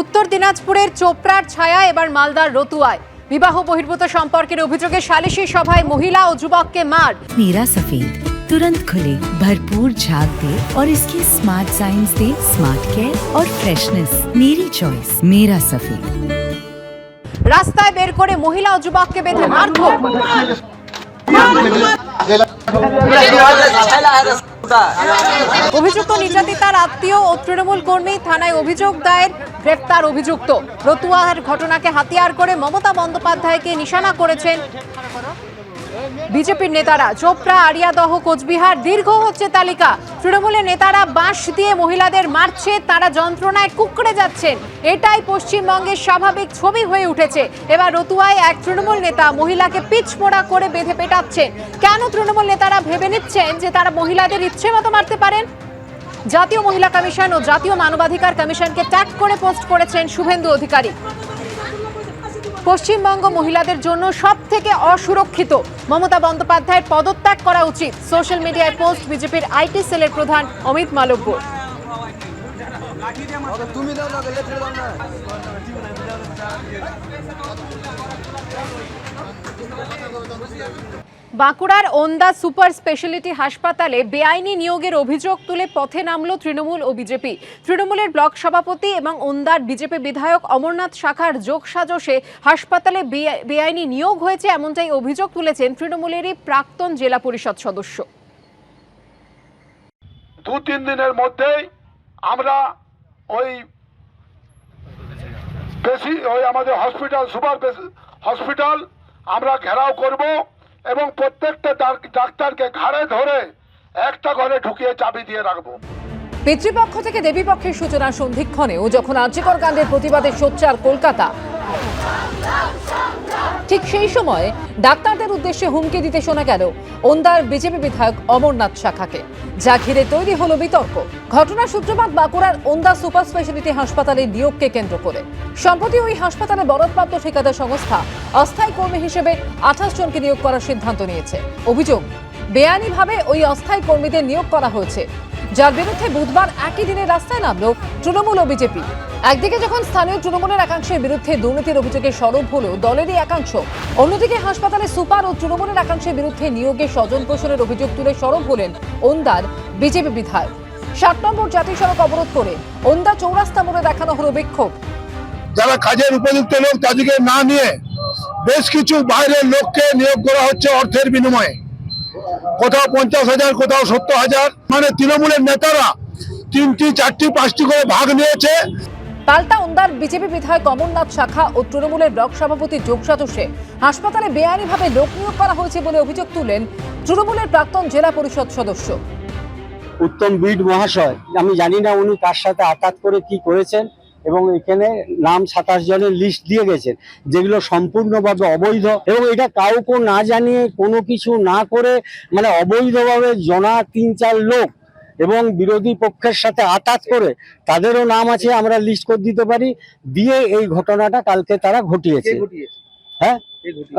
উত্তর দিনাজপুরের চোপড়ার ছায়া এবার মালদার রতুয়ায় বিবাহ বহির্ভূত সম্পর্কের অভিযোগে সালিশি সভায় মহিলা ও যুবককে মার। नीरा सफेद तुरंत खुले, भरपूर झाग दे और इसकी स्मार्ट साइंस दे स्मार्ट केयर और फ्रेशनेस। मेरी चॉइस मेरा सफेद। রাস্তায় বের করে মহিলা ও যুবককে বেঁধে মারধর। অভিযুক্ত নির্যাতিতার আত্মীয় ও তৃণমূল কর্মী থানায় অভিযোগ দায়ের, গ্রেফতার অভিযুক্ত। রতুয়ার ঘটনাকে হাতিয়ার করে মমতা বন্দ্যোপাধ্যায়কে নিশানা করেছেন বিজেপির নেতারা। চোপড়া, আরিয়াদহ, কোচবিহার দীর্ঘ হচ্ছে তালিকা। তৃণমূলের নেতারা বাঁশ দিয়ে মহিলাদের মারছে, তারা যন্ত্রণায় কুঁকড়ে যাচ্ছেন। এটাই পশ্চিমবঙ্গের স্বাভাবিক ছবি হয়ে উঠেছে। এবার রতুয়ায় এক তৃণমূল নেতা মহিলাকে পিচমোড়া করে বেঁধে পেটাচ্ছেন। কেন তৃণমূল নেতারা ভেবে নিচ্ছেন যে তারা মহিলাদের ইচ্ছে মতো মারতে পারেন? জাতীয় মহিলা কমিশন ও জাতীয় মানবাধিকার কমিশনকে ট্যাগ করে পোস্ট করেছেন শুভেন্দু অধিকারী। পশ্চিমবঙ্গ মহিলাদের জন্য সব থেকে অসুরক্ষিত, মমতা বন্দ্যোপাধ্যায়ের পদত্যাগ করা উচিত। সোশ্যাল মিডিয়ায় পোস্ট বিজেপির আইটি সেলের প্রধান অমিত মালব্য। বাঁকুড়ার ওন্দা সুপার স্পেশালিটি হাসপাতালে বেআইনি নিয়োগের অভিযোগ তুলে পথে নামল তৃণমূল ও বিজেপি। তৃণমূলের ব্লক সভাপতি এবং ওন্দার বিজেপি বিধায়ক অমরনাথ শাখার যোগসাজশে হাসপাতালে বেআইনি নিয়োগ হয়েছে, এমনটাই অভিযোগ তুলেছেন তৃণমূলেরই প্রাক্তন জেলা পরিষদ সদস্য। 2-3 দিনের মধ্যেই আমরা ওই আমাদের হসপিটাল, সুপার হসপিটাল আমরা ঘেরাও করব এবং প্রত্যেকটা ডাক্তারকে ঘাড়ে ধরে একটা ঘরে ঢুকিয়ে চাবি দিয়ে রাখবো। পিতৃপক্ষ থেকে দেবীপক্ষের সূচনা সন্ধিক্ষণে ও যখন আর্যিকর কাণ্ডের প্রতিবাদে সোচ্চার কলকাতা, ঠিক সেই সময় ডাক্তারদের উদ্দেশ্যে হুমকি দিতে শোনা গেল ওন্দার বিজেপি বিধায়ক অমরনাথ শাখাকে, যা ঘিরে তৈরি হলো বিতর্ক। ঘটনার সূত্রপাত বাঁকুড়ার ওন্দা সুপার স্পেশালিটি হাসপাতালের নিয়োগকে কেন্দ্র করে। সম্প্রতি ওই হাসপাতালে বরাদ্দপ্রাপ্ত ঠিকাদার সংস্থা অস্থায়ী কর্মী হিসেবে 28 জনকে নিয়োগ করার সিদ্ধান্ত নিয়েছে। অভিযোগ, বেআইনিভাবে ওই অস্থায়ী কর্মীদের নিয়োগ করা হয়েছে, যার বিরুদ্ধে বুধবার একই দিনে রাস্তায় নামল তৃণমূল ও বিজেপি। একদিকে যখন স্থানীয় তৃণমূলের একাংশের বিরুদ্ধে দুর্নীতির অভিযোগে সরব হলো দলেরই একাংশ, অন্যদিকে হাসপাতালে সুপার ও তৃণমূলের একাংশের বিরুদ্ধে নিয়োগে স্বজন পোষণের অভিযোগ তুলে সরব হলেন ওন্দার বিজেপি বিধায়ক। 7 নম্বর জাতীয় সড়ক অবরোধ করে ওন্দা চৌরাস্তা মোড়ে দেখানো হলো বিক্ষোভ। যারা কাজের উপযুক্ত লোক তাদেরকে না নিয়ে বেশ কিছু বাইরের লোককে নিয়োগ করা হচ্ছে অর্থের বিনিময়ে। কোথাও 50,000, কোথাও 70,000। মানে তৃণমূলের নেতারা 3টি, 4টি, 5টি করে ভাগ নিয়েছে। পাল্টা ওন্দার বিজেপি বিধায়ক অমরনাথ শাখা ও তৃণমূলের ব্লক সভাপতি যোগসাজশে হাসপাতালে বেআইনিভাবে লোক নিয়োগ করা হয়েছে বলে অভিযোগ তুললেন তৃণমূলের প্রাক্তন জেলা পরিষদ সদস্য উত্তম বিড মহাশয়। আমি জানি না উনি কার সাথে আঘাত করে কি করেছেন, এবং এখানে নাম 27 জনের লিস্ট দিয়ে গেছেন, যেগুলো সম্পূর্ণভাবে অবৈধ। এবং এটা কাউকে না জানিয়ে কোনো কিছু না করে, মানে অবৈধভাবে জনা 3-4 লোক এবং বিরোধী পক্ষের সাথে আঘাত করে, তাদেরও নাম আছে, আমরা লিস্ট করে দিতে পারি, দিয়ে এই ঘটনাটা কালকে তারা ঘটিয়েছে। হ্যাঁ,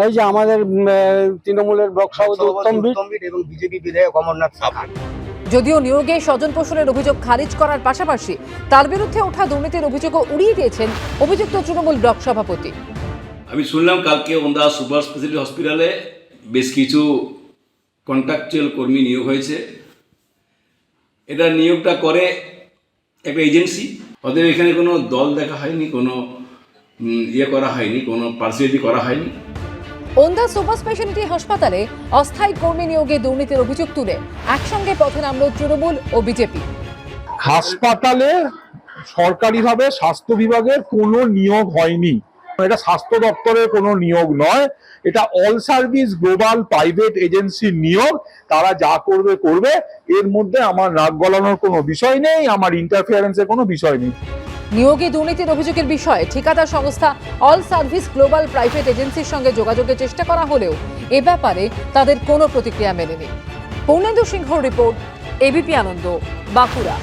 এই যে আমাদের তৃণমূলের ব্লক সভাপতি উত্তম বিড এবং বিজেপি বিধায়ক অমরনাথ শাখা। যদিও নিয়োগে স্বজন পোষণের অভিযোগ খারিজ করার পাশাপাশি তার বিরুদ্ধে ওঠা দুর্নীতির অভিযোগও উড়িয়ে দিয়েছেন অভিযুক্ত তৃণমূল ব্লক সভাপতি। আমি শুনলাম কালকে ওন্দা সুপার স্পেশালিটি হসপিটালে বেশ কিছু কন্ট্রাকচুয়াল কর্মী নিয়োগ হয়েছে। এটা নিয়োগটা করে একটা এজেন্সি, ওদের এখানে কোনো দল দেখা হয়নি, কোনো করা হয়নি, কোনো পার্সিয়ালিটি করা হয়নি। ওন্দা সুপার স্পেশালিটি হাসপাতালে অস্থায়ী কর্মী নিয়োগে দুর্নীতির অভিযোগ তুলে একসঙ্গে পথে নামল তৃণমূল ও বিজেপি। হাসপাতালে সরকারিভাবে স্বাস্থ্য বিভাগের কোনো নিয়োগ হয়নি। এটা স্বাস্থ্য দপ্তরের কোনো নিয়োগ নয়, এটা অল সার্ভিস গ্লোবাল প্রাইভেট এজেন্সির নিয়োগ। তারা যা করবে করবে, এর মধ্যে আমার নাক গলানোর কোনো বিষয় নেই, আমার ইন্টারফিয়ারেন্সের কোনো বিষয় নেই। নিয়োগে দুর্নীতির অভিযোগের বিষয়ে ঠিকাদার সংস্থা অল সার্ভিস গ্লোবাল প্রাইভেট এজেন্সির সঙ্গে যোগাযোগের চেষ্টা করা হলেও এ ব্যাপারে তাদের কোনো প্রতিক্রিয়া মেলেনি। পূর্ণেন্দু সিংহর রিপোর্ট, এবিপি আনন্দ, বাঁকুড়া।